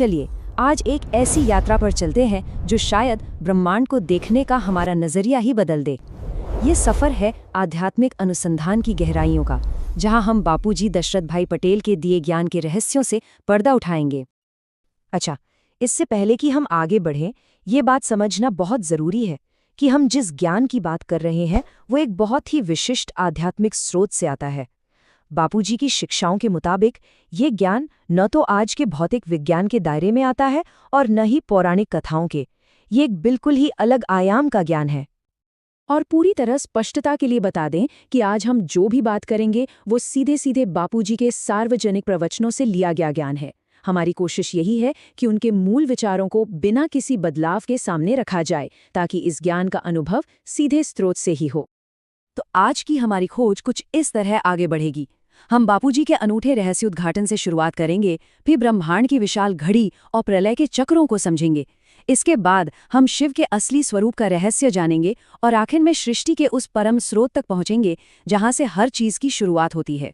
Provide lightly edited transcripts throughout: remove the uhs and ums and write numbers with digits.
चलिए आज एक ऐसी यात्रा पर चलते हैं जो शायद ब्रह्मांड को देखने का हमारा नजरिया ही बदल दे। ये सफर है आध्यात्मिक अनुसंधान की गहराइयों का, जहां हम बापूजी दशरथ भाई पटेल के दिए ज्ञान के रहस्यों से पर्दा उठाएंगे। अच्छा, इससे पहले कि हम आगे बढ़ें, ये बात समझना बहुत जरूरी है कि हम जिस ज्ञान की बात कर रहे हैं वो एक बहुत ही विशिष्ट आध्यात्मिक स्रोत से आता है। बापूजी की शिक्षाओं के मुताबिक ये ज्ञान न तो आज के भौतिक विज्ञान के दायरे में आता है और न ही पौराणिक कथाओं के। ये एक बिल्कुल ही अलग आयाम का ज्ञान है। और पूरी तरह स्पष्टता के लिए बता दें कि आज हम जो भी बात करेंगे वो सीधे सीधे बापूजी के सार्वजनिक प्रवचनों से लिया गया ज्ञान है। हमारी कोशिश यही है कि उनके मूल विचारों को बिना किसी बदलाव के सामने रखा जाए, ताकि इस ज्ञान का अनुभव सीधे स्रोत से ही हो। तो आज की हमारी खोज कुछ इस तरह आगे बढ़ेगी। हम बापूजी के अनूठे रहस्योद्घाटन से शुरुआत करेंगे, फिर ब्रह्मांड की विशाल घड़ी और प्रलय के चक्रों को समझेंगे। इसके बाद हम शिव के असली स्वरूप का रहस्य जानेंगे और आखिर में सृष्टि के उस परम स्रोत तक पहुंचेंगे जहां से हर चीज की शुरुआत होती है।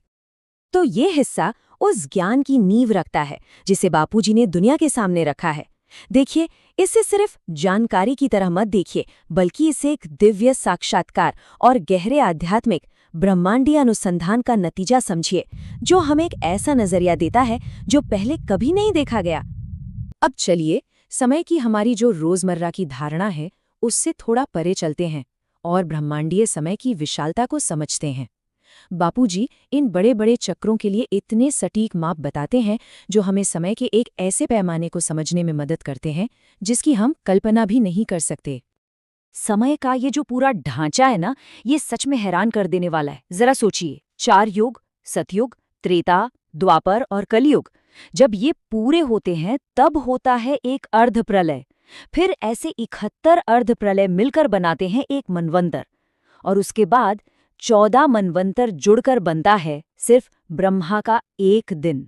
तो ये हिस्सा उस ज्ञान की नींव रखता है जिसे बापूजी ने दुनिया के सामने रखा है। देखिए, इसे सिर्फ जानकारी की तरह मत देखिए, बल्कि इसे एक दिव्य साक्षात्कार और गहरे आध्यात्मिक ब्रह्मांडीय अनुसंधान का नतीजा समझिए, जो हमें एक ऐसा नजरिया देता है जो पहले कभी नहीं देखा गया। अब चलिए समय की हमारी जो रोजमर्रा की धारणा है उससे थोड़ा परे चलते हैं और ब्रह्मांडीय समय की विशालता को समझते हैं। बापूजी इन बड़े बड़े चक्रों के लिए इतने सटीक माप बताते हैं जो हमें समय के एक ऐसे पैमाने को समझने में मदद करते हैं जिसकी हम कल्पना भी नहीं कर सकते। समय का ये जो पूरा ढांचा है ना, ये सच में हैरान कर देने वाला है। जरा सोचिए, 4 युग, सतयुग, त्रेता, द्वापर और कलयुग, जब ये पूरे होते हैं तब होता है एक अर्ध प्रलय। फिर ऐसे 71 अर्ध प्रलय मिलकर बनाते हैं एक मनवंतर, और उसके बाद 14 मनवंतर जुड़कर बनता है सिर्फ ब्रह्मा का एक दिन।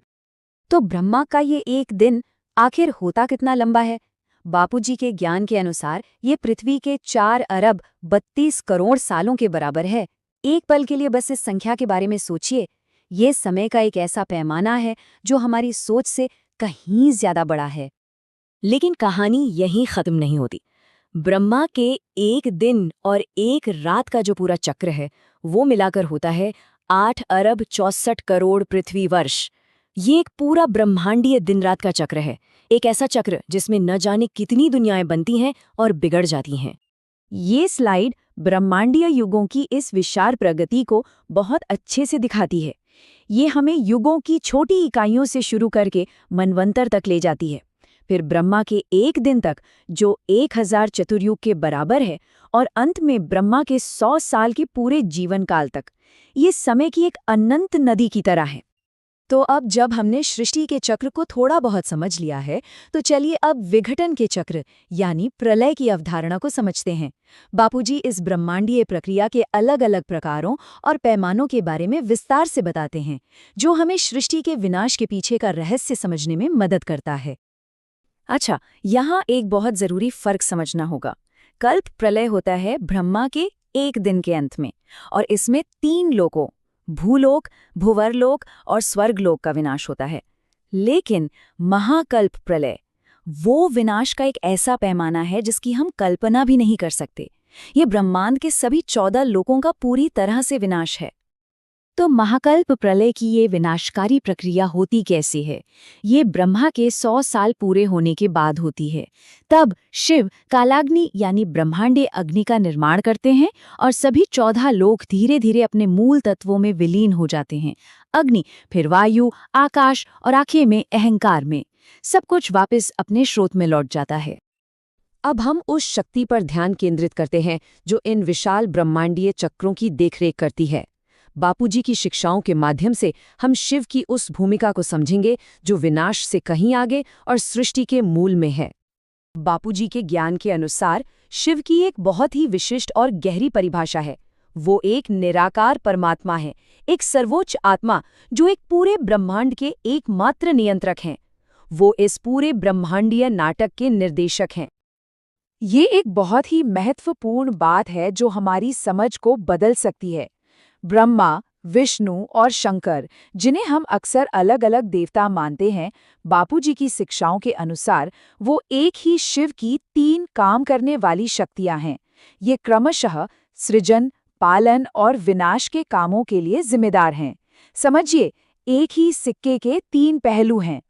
तो ब्रह्मा का ये एक दिन आखिर होता कितना लंबा है? बापूजी के ज्ञान के अनुसार ये पृथ्वी के 4 अरब 32 करोड़ सालों के बराबर है। एक पल के लिए बस इस संख्या के बारे में सोचिए। ये समय का एक ऐसा पैमाना है जो हमारी सोच से कहीं ज्यादा बड़ा है। लेकिन कहानी यहीं खत्म नहीं होती। ब्रह्मा के एक दिन और एक रात का जो पूरा चक्र है वो मिलाकर होता है 8 अरब 64 करोड़ पृथ्वी वर्ष। ये एक पूरा ब्रह्मांडीय दिन रात का चक्र है, एक ऐसा चक्र जिसमें न जाने कितनी दुनियाएं बनती हैं और बिगड़ जाती हैं। ये स्लाइड ब्रह्मांडीय युगों की इस विशाल प्रगति को बहुत अच्छे से दिखाती है। ये हमें युगों की छोटी इकाइयों से शुरू करके मनवंतर तक ले जाती है, फिर ब्रह्मा के एक दिन तक जो 1000 चतुर्युग के बराबर है, और अंत में ब्रह्मा के 100 साल के पूरे जीवन काल तक। ये समय की एक अनंत नदी की तरह है। तो अब जब हमने सृष्टि के चक्र को थोड़ा बहुत समझ लिया है, तो चलिए अब विघटन के चक्र यानी प्रलय की अवधारणा को समझते हैं। बापूजी इस ब्रह्मांडीय प्रक्रिया के अलग अलग प्रकारों और पैमानों के बारे में विस्तार से बताते हैं, जो हमें सृष्टि के विनाश के पीछे का रहस्य समझने में मदद करता है। अच्छा, यहाँ एक बहुत जरूरी फर्क समझना होगा। कल्प प्रलय होता है ब्रह्मा के एक दिन के अंत में, और इसमें 3 लोकों भूलोक, भुवरलोक और स्वर्गलोक का विनाश होता है। लेकिन महाकल्प प्रलय वो विनाश का एक ऐसा पैमाना है जिसकी हम कल्पना भी नहीं कर सकते। ये ब्रह्मांड के सभी 14 लोकों का पूरी तरह से विनाश है। तो महाकल्प प्रलय की ये विनाशकारी प्रक्रिया होती कैसे है? ये ब्रह्मा के 100 साल पूरे होने के बाद होती है। तब शिव कालाग्नि यानी ब्रह्मांडीय अग्नि का निर्माण करते हैं और सभी 14 लोक धीरे धीरे अपने मूल तत्वों में विलीन हो जाते हैं। अग्नि, फिर वायु, आकाश और आखिर में अहंकार में सब कुछ वापस अपने स्रोत में लौट जाता है। अब हम उस शक्ति पर ध्यान केंद्रित करते हैं जो इन विशाल ब्रह्मांडीय चक्रों की देखरेख करती है। बापूजी की शिक्षाओं के माध्यम से हम शिव की उस भूमिका को समझेंगे जो विनाश से कहीं आगे और सृष्टि के मूल में है। बापूजी के ज्ञान के अनुसार शिव की एक बहुत ही विशिष्ट और गहरी परिभाषा है। वो एक निराकार परमात्मा है, एक सर्वोच्च आत्मा जो एक पूरे ब्रह्मांड के एकमात्र नियंत्रक हैं। वो इस पूरे ब्रह्मांडीय नाटक के निर्देशक हैं। ये एक बहुत ही महत्वपूर्ण बात है जो हमारी समझ को बदल सकती है। ब्रह्मा विष्णु और शंकर, जिन्हें हम अक्सर अलग अलग देवता मानते हैं, बापूजी की शिक्षाओं के अनुसार वो एक ही शिव की 3 काम करने वाली शक्तियां हैं। ये क्रमशः सृजन, पालन और विनाश के कामों के लिए जिम्मेदार हैं। समझिए, एक ही सिक्के के 3 पहलू हैं।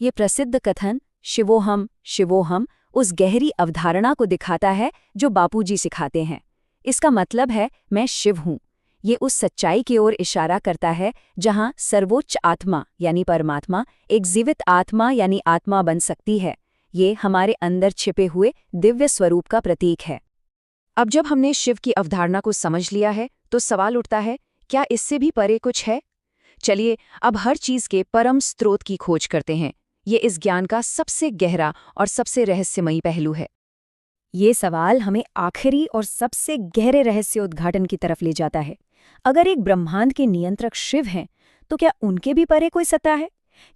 ये प्रसिद्ध कथन शिवोहम शिवोहम उस गहरी अवधारणा को दिखाता है जो बापूजी सिखाते हैं। इसका मतलब है मैं शिव हूँ। ये उस सच्चाई की ओर इशारा करता है जहां सर्वोच्च आत्मा यानी परमात्मा एक जीवित आत्मा यानी आत्मा बन सकती है। ये हमारे अंदर छिपे हुए दिव्य स्वरूप का प्रतीक है। अब जब हमने शिव की अवधारणा को समझ लिया है, तो सवाल उठता है, क्या इससे भी परे कुछ है? चलिए अब हर चीज के परम स्रोत की खोज करते हैं। ये इस ज्ञान का सबसे गहरा और सबसे रहस्यमयी पहलू है। ये सवाल हमें आखिरी और सबसे गहरे रहस्य उद्घाटन की तरफ ले जाता है। अगर एक ब्रह्मांड के नियंत्रक शिव हैं, तो क्या उनके भी परे कोई सत्ता है?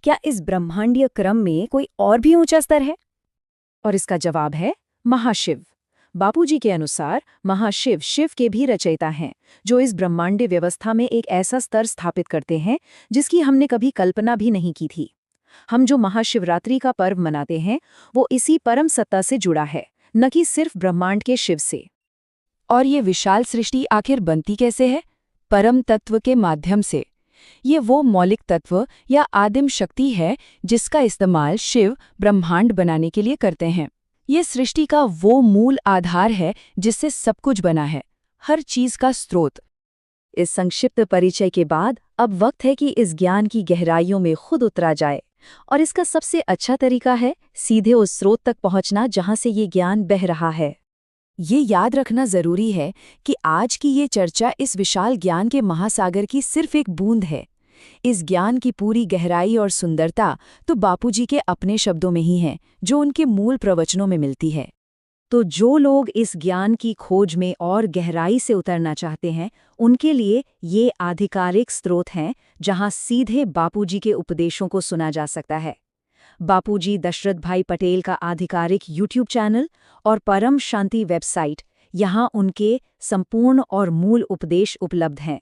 क्या इस ब्रह्मांडीय क्रम में कोई और भी ऊंचा स्तर है? और इसका जवाब है महाशिव। बापूजी के अनुसार महाशिव शिव के भी रचयिता हैं, जो इस ब्रह्मांडीय व्यवस्था में एक ऐसा स्तर स्थापित करते हैं जिसकी हमने कभी कल्पना भी नहीं की थी। हम जो महाशिवरात्रि का पर्व मनाते हैं, वो इसी परम सत्ता से जुड़ा है, न कि सिर्फ ब्रह्मांड के शिव से। और ये विशाल सृष्टि आखिर बनती कैसे है? परम तत्व के माध्यम से। ये वो मौलिक तत्व या आदिम शक्ति है जिसका इस्तेमाल शिव ब्रह्मांड बनाने के लिए करते हैं। ये सृष्टि का वो मूल आधार है जिससे सब कुछ बना है, हर चीज का स्रोत। इस संक्षिप्त परिचय के बाद अब वक्त है कि इस ज्ञान की गहराइयों में खुद उतरा जाए। और इसका सबसे अच्छा तरीका है सीधे उस स्रोत तक पहुंचना जहां से ये ज्ञान बह रहा है। ये याद रखना जरूरी है कि आज की ये चर्चा इस विशाल ज्ञान के महासागर की सिर्फ एक बूंद है। इस ज्ञान की पूरी गहराई और सुंदरता तो बापूजी के अपने शब्दों में ही है, जो उनके मूल प्रवचनों में मिलती है। तो जो लोग इस ज्ञान की खोज में और गहराई से उतरना चाहते हैं, उनके लिए ये आधिकारिक स्रोत हैं जहां सीधे बापूजी के उपदेशों को सुना जा सकता है। बापूजी दशरथ भाई पटेल का आधिकारिक यूट्यूब चैनल और परम शांति वेबसाइट, यहाँ उनके संपूर्ण और मूल उपदेश उपलब्ध हैं।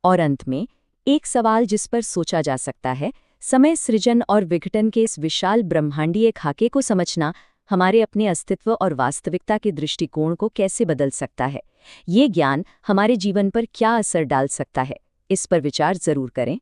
और अंत में एक सवाल जिस पर सोचा जा सकता है, समय सृजन और विघटन के इस विशाल ब्रह्मांडीय खाके को समझना हमारे अपने अस्तित्व और वास्तविकता के दृष्टिकोण को कैसे बदल सकता है? ये ज्ञान हमारे जीवन पर क्या असर डाल सकता है? इस पर विचार जरूर करें।